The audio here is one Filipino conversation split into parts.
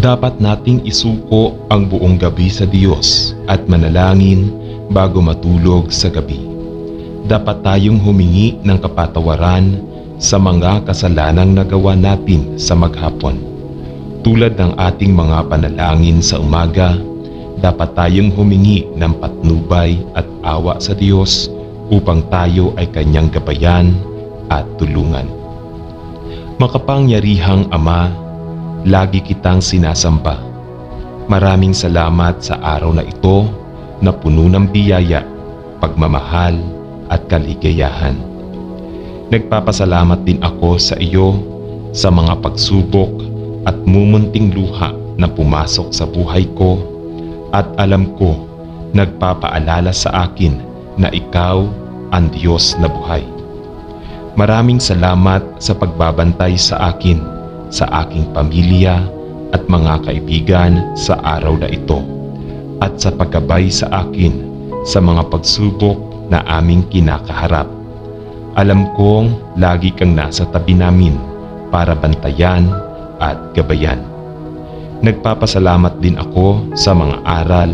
Dapat nating isuko ang buong gabi sa Diyos at manalangin bago matulog sa gabi. Dapat tayong humingi ng kapatawaran sa mga kasalanang nagawa natin sa maghapon. Tulad ng ating mga panalangin sa umaga, dapat tayong humingi ng patnubay at awa sa Diyos upang tayo ay Kanyang gabayan at tulungan. Makapangyarihang Ama, lagi kitang sinasamba. Maraming salamat sa araw na ito na puno ng biyaya, pagmamahal at kaligayahan. Nagpapasalamat din ako sa iyo sa mga pagsubok at mumunting luha na pumasok sa buhay ko at alam ko nagpapaalala sa akin na ikaw ang Diyos na buhay. Maraming salamat sa pagbabantay sa akin, sa aking pamilya at mga kaibigan sa araw na ito at sa paggabay sa akin sa mga pagsubok na aming kinakaharap. Alam kong lagi kang nasa tabi namin para bantayan at gabayan. Nagpapasalamat din ako sa mga aral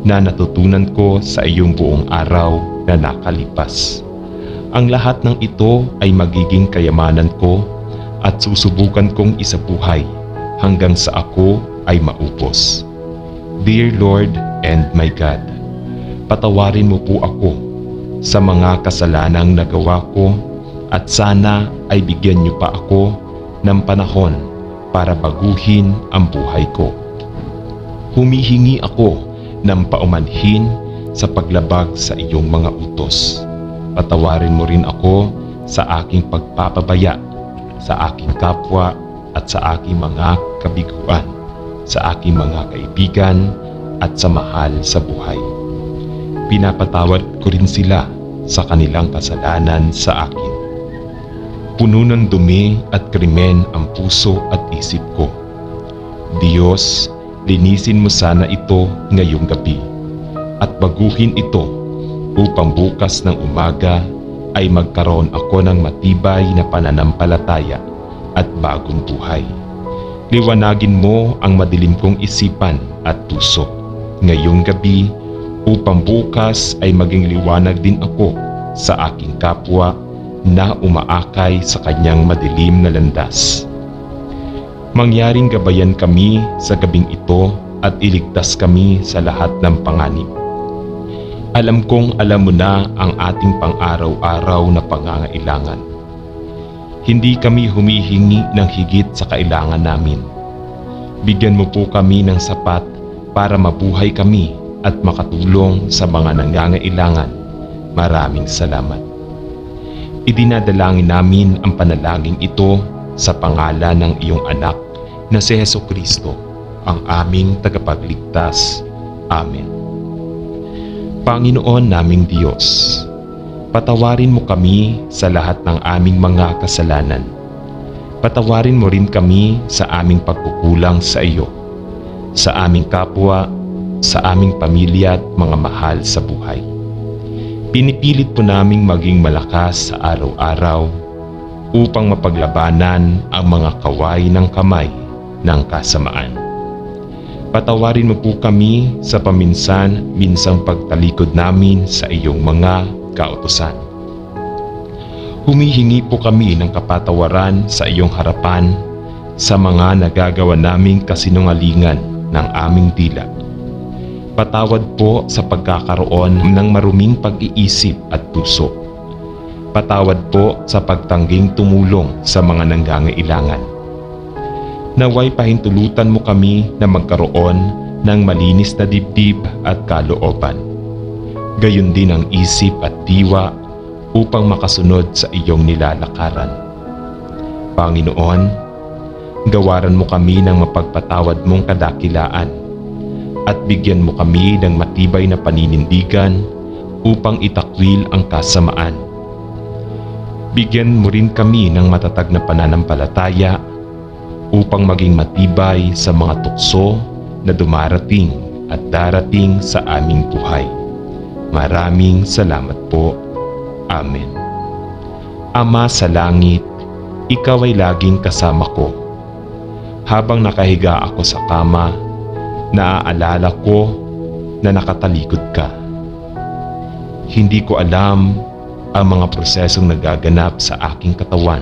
na natutunan ko sa iyong buong araw na nakalipas. Ang lahat ng ito ay magiging kayamanan ko at susubukan kong isabuhay hanggang sa ako ay maupos. Dear Lord and my God, patawarin mo po ako sa mga kasalanang nagawa ko at sana ay bigyan niyo pa ako ng panahon para baguhin ang buhay ko. Humihingi ako ng paumanhin sa paglabag sa iyong mga utos. Patawarin mo rin ako sa aking pagpapabaya sa aking kapwa at sa aking mga kabiguan, sa aking mga kaibigan at sa mahal sa buhay. Pinapatawad ko rin sila sa kanilang kasalanan sa akin. Puno ng dumi at krimen ang puso at isip ko. Diyos, linisin mo sana ito ngayong gabi at baguhin ito upang bukas ng umaga ay magkaroon ako ng matibay na pananampalataya at bagong buhay. Liwanagin mo ang madilim kong isipan at puso ngayong gabi upang bukas ay maging liwanag din ako sa aking kapwa na umaakay sa kanyang madilim na landas. Mangyaring gabayan kami sa gabing ito at iligtas kami sa lahat ng panganib. Alam kong alam mo na ang ating pang-araw-araw na pangangailangan. Hindi kami humihingi ng higit sa kailangan namin. Bigyan mo po kami ng sapat para mabuhay kami at makatulong sa mga nangangailangan. Maraming salamat. Idinadalangin namin ang panalangin ito sa pangalan ng iyong anak na si Jesucristo, ang aming tagapagligtas. Amen. Panginoon naming Diyos, patawarin mo kami sa lahat ng aming mga kasalanan. Patawarin mo rin kami sa aming pagkukulang sa iyo, sa aming kapwa, sa aming pamilya at mga mahal sa buhay. Pinipilit po naming maging malakas sa araw-araw upang mapaglabanan ang mga kaway ng kamay ng kasamaan. Patawarin mo po kami sa paminsan-minsang pagtalikod namin sa iyong mga kautusan. Humihingi po kami ng kapatawaran sa iyong harapan sa mga nagagawa naming kasinungalingan ng aming dila. Patawad po sa pagkakaroon ng maruming pag-iisip at puso. Patawad po sa pagtangging tumulong sa mga nangangailangan. Naway pahintulutan mo kami na magkaroon ng malinis na dibdib at kalooban. Gayon din ang isip at diwa upang makasunod sa iyong nilalakaran. Panginoon, gawaran mo kami ng mapagpatawad mong kadakilaan at bigyan mo kami ng matibay na paninindigan upang itakwil ang kasamaan. Bigyan mo rin kami ng matatag na pananampalataya upang maging matibay sa mga tukso na dumarating at darating sa aming buhay. Maraming salamat po. Amen. Ama sa langit, ikaw ay laging kasama ko. Habang nakahiga ako sa kama, naaalala ko na nakatalikod ka. Hindi ko alam ang mga prosesong nagaganap sa aking katawan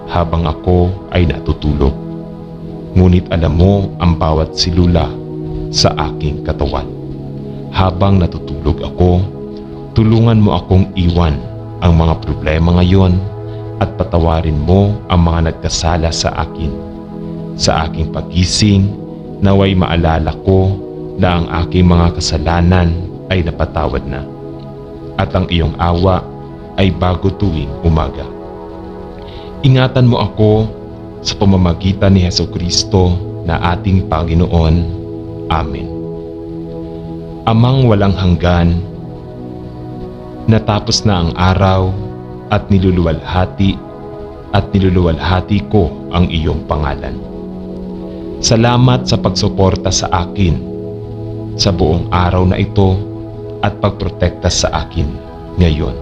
habang ako ay natutulog. Ngunit alam mo ang bawat silula sa aking katawan. Habang natutulog ako, tulungan mo akong iwan ang mga problema ngayon at patawarin mo ang mga nagkasala sa akin. Sa aking pagising, naway maalala ko na ang aking mga kasalanan ay napatawad na at ang iyong awa ay bago tuwing umaga. Ingatan mo ako sa pamamagitan ni Hesukristo na ating Panginoon. Amen. Amang walang hanggan, natapos na ang araw at niluluwalhati ko ang iyong pangalan. Salamat sa pagsuporta sa akin sa buong araw na ito at pagprotekta sa akin ngayon.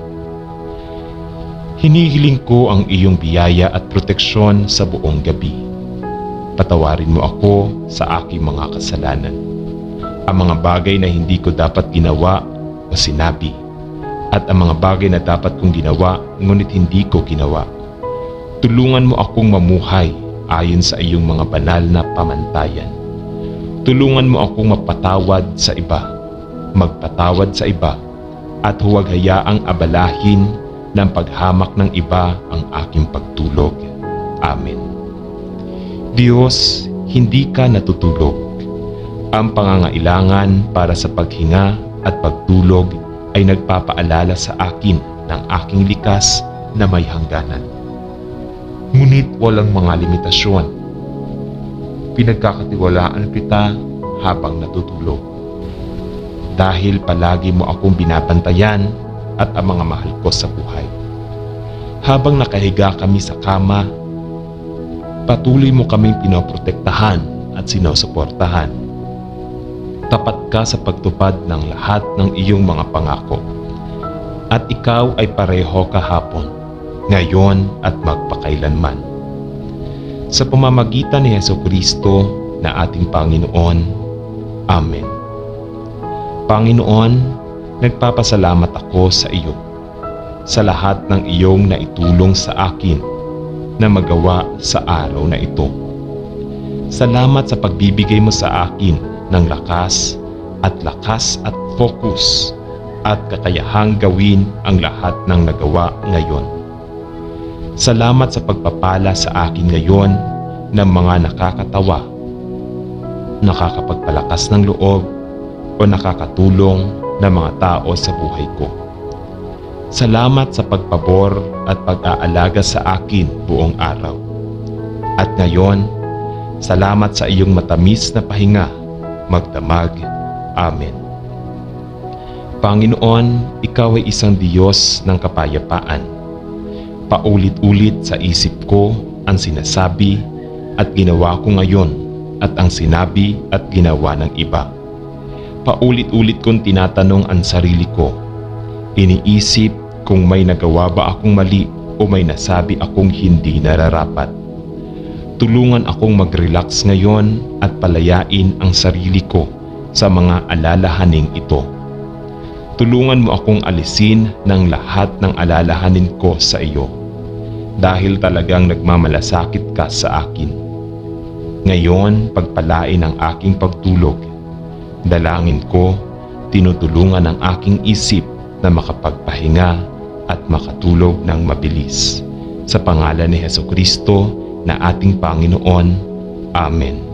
Hinihiling ko ang iyong biyaya at proteksyon sa buong gabi. Patawarin mo ako sa aking mga kasalanan, ang mga bagay na hindi ko dapat ginawa o sinabi, at ang mga bagay na dapat kong ginawa ngunit hindi ko ginawa. Tulungan mo akong mamuhay ayon sa iyong mga banal na pamantayan. Tulungan mo akong mapatawad sa iba, magpatawad sa iba, at huwag hayaang abalahin ng paghamak ng iba ang aking pagtulog. Amen. Diyos, hindi ka natutulog. Ang pangangailangan para sa paghinga at pagtulog ay nagpapaalala sa akin ng aking likas na may hangganan. Ngunit walang mga limitasyon. Pinagkakatiwalaan kita habang natutulog. Dahil palagi mo akong binabantayan at ang mga mahal ko sa buhay. Habang nakahiga kami sa kama, patuloy mo kaming pinoprotektahan at sinusuportahan. Tapat ka sa pagtupad ng lahat ng iyong mga pangako. At ikaw ay pareho kahapon, ngayon at magpakailanman. Sa pamamagitan ni Hesukristo na ating Panginoon. Amen. Panginoon, nagpapasalamat ako sa iyo sa lahat ng iyong naitulong sa akin na magawa sa araw na ito. Salamat sa pagbibigay mo sa akin ng lakas at focus at kakayahang gawin ang lahat ng nagawa ngayon. Salamat sa pagpapala sa akin ngayon ng mga nakakatawa, nakakapagpalakas ng loob o nakakatulong na mga tao sa buhay ko. Salamat sa pagpabor at pag-aalaga sa akin buong araw. At ngayon, salamat sa iyong matamis na pahinga, magdamag. Amen. Panginoon, ikaw ay isang Diyos ng kapayapaan. Paulit-ulit sa isip ko ang sinasabi at ginawa ko ngayon at ang sinabi at ginawa ng iba. Paulit-ulit kong tinatanong ang sarili ko. Iniisip kung may nagawa ba akong mali o may nasabi akong hindi nararapat. Tulungan akong mag-relax ngayon at palayain ang sarili ko sa mga alalahaning ito. Tulungan mo akong alisin ng lahat ng alalahanin ko sa iyo dahil talagang nagmamalasakit ka sa akin. Ngayon, pagpalain ang aking pagtulog. Dalangin ko, tinutulungan ang aking isip na makapagpahinga at makatulog ng mabilis. Sa pangalan ni Hesukristo na ating Panginoon. Amen.